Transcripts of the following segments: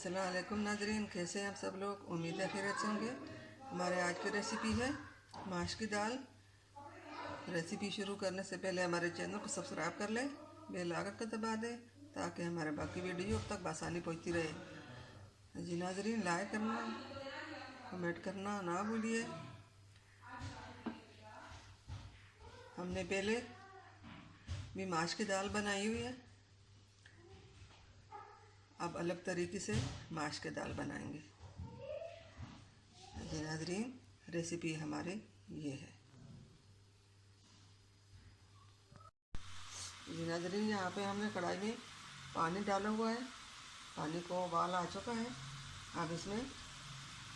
अस्सलाम वालेकुम नाज़रीन, कैसे हैं आप सब लोग। उम्मीद है खैरियत से होंगे। हमारे आज की रेसिपी है माश की दाल। रेसिपी शुरू करने से पहले हमारे चैनल को सब्सक्राइब कर लें, बेल आइकन को दबा दें ताकि हमारे बाकी वीडियो अब तक आसानी पहुंचती रहे। जी नाज़रीन, लाइक करना कमेंट करना ना भूलिए। हमने पहले भी माश की दाल बनाई हुई है, अब अलग तरीके से माश की दाल बनाएंगे। जी नाज़रीन, रेसिपी हमारे ये है। जी नाज़रीन, यहाँ पे हमने कढ़ाई में पानी डाला हुआ है, पानी को उबाल आ चुका है। अब इसमें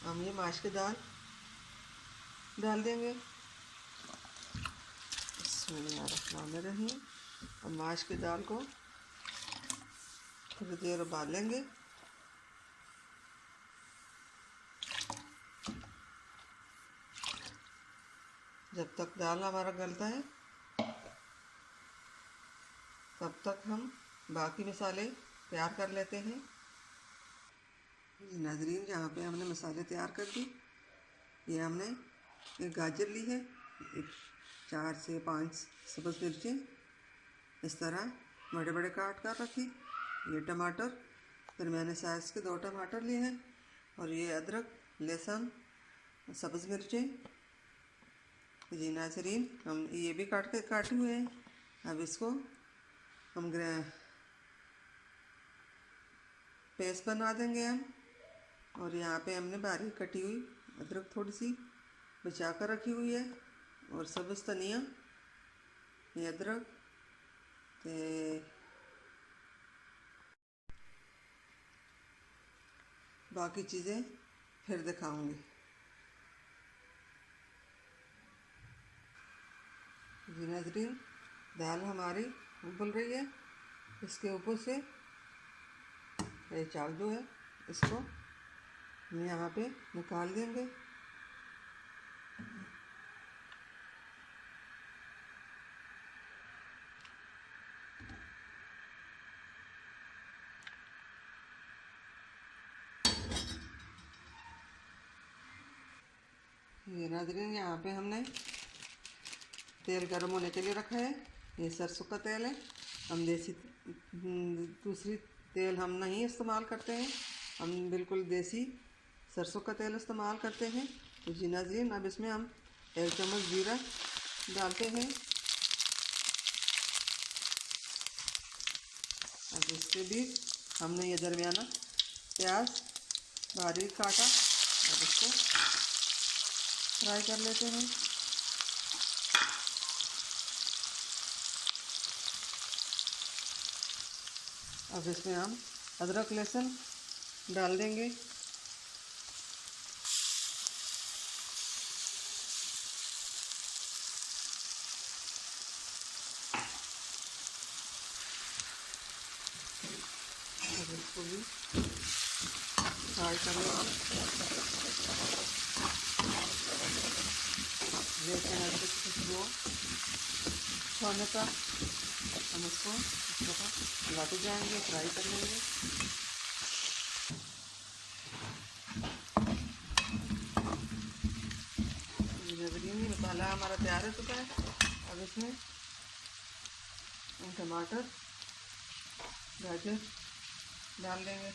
हम ये माश की दाल डाल देंगे। बिस्मिल्लाहिर्रहमानिर्रहीम। अब माश की दाल को थोड़ी देर उबाल लेंगे। जब तक दाल हमारा गलता है तब तक हम बाकी मसाले तैयार कर लेते हैं। नाज़रीन, यहाँ पे हमने मसाले तैयार कर दी। ये हमने एक गाजर ली है, एक 4 से 5 सब्ज़ मिर्चें इस तरह बड़े बड़े काट कर रखी। ये टमाटर, फिर मैंने साइज़ के 2 टमाटर लिए हैं, और ये अदरक, लहसुन, सब्ज़ मिर्चें। जी नाज़रीन, हम ये भी काटे हुए हैं। अब इसको हम पेस्ट बना देंगे हम। और यहाँ पे हमने बारीक कटी हुई अदरक थोड़ी सी बचा कर रखी हुई है, और सब्ज़ धनिया, ये अदरक ते बाकी चीज़ें फिर दिखाऊंगी। जी नाज़रीन, दाल हमारी उबल रही है। इसके ऊपर से ये चावल जो है इसको हम यहाँ पे निकाल देंगे। ये नाज़रीन, यहाँ पे हमने तेल गर्म होने के लिए रखा है। ये सरसों का तेल है। हम देसी दूसरी तेल हम नहीं इस्तेमाल करते हैं, हम बिल्कुल देसी सरसों का तेल इस्तेमाल करते हैं। तो जी नाज़रीन, अब इसमें हम 1 चम्मच जीरा डालते हैं। अब इसके भी हमने ये दरमियाना प्याज बारीक काटा, अब इसको फ्राई कर लेते हैं। अब इसमें हम अदरक लहसुन डाल देंगे। अब इसको भी फ्राई कर लेंगे। जैसे हल्की सी खुशबू छोड़ने का हम इसको हिलाते जाएंगे, फ्राई कर लेंगे। मसाला हमारा तैयार हो चुका है। अब इसमें टमाटर, गाजर डाल देंगे।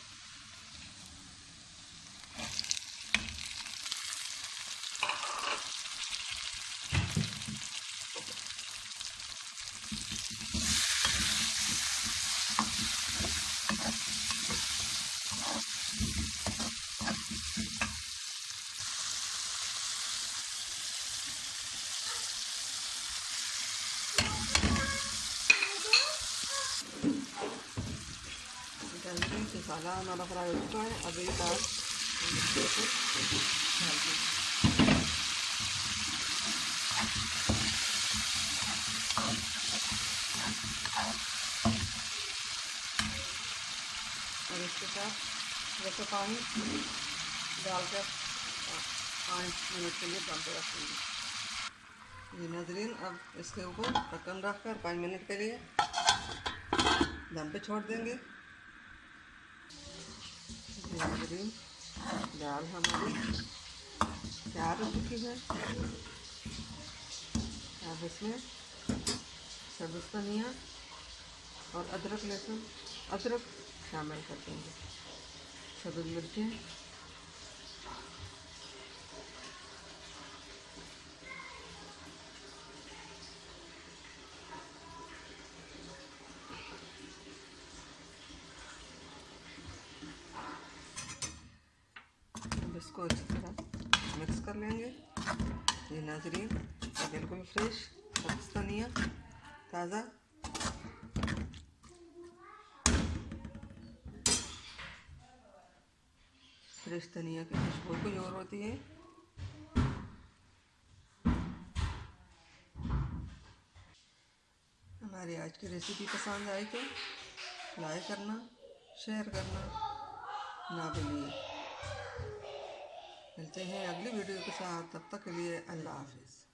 मसाला हमारा फ्राई हो चुका है। अब एक बार और इसके साथ जैसे पानी डालकर 5 मिनट के लिए दम पे रखेंगे। जी नाज़रीन, अब इसके ऊपर ढक्कन रखकर 5 मिनट के लिए दम पे छोड़ देंगे। नाज़रीन, दाल हमारी तैयार हो चुकी है। अब इसमें सब्ज़ धनिया और अदरक शामिल कर देंगे, सब्ज़ मिर्चें, इसको अच्छी तरह मिक्स कर लेंगे। ये नाज़रीन, बिल्कुल फ्रेश सब्ज़ धनिया ताज़ा, फ्रेश धनिया की खुशबू कोई और होती है। हमारी आज की रेसिपी पसंद आई तो लाइक करना, शेयर करना ना भूलिए। मिलते हैं अगली वीडियो के साथ, तब तक के लिए अल्लाह हाफ़िज़।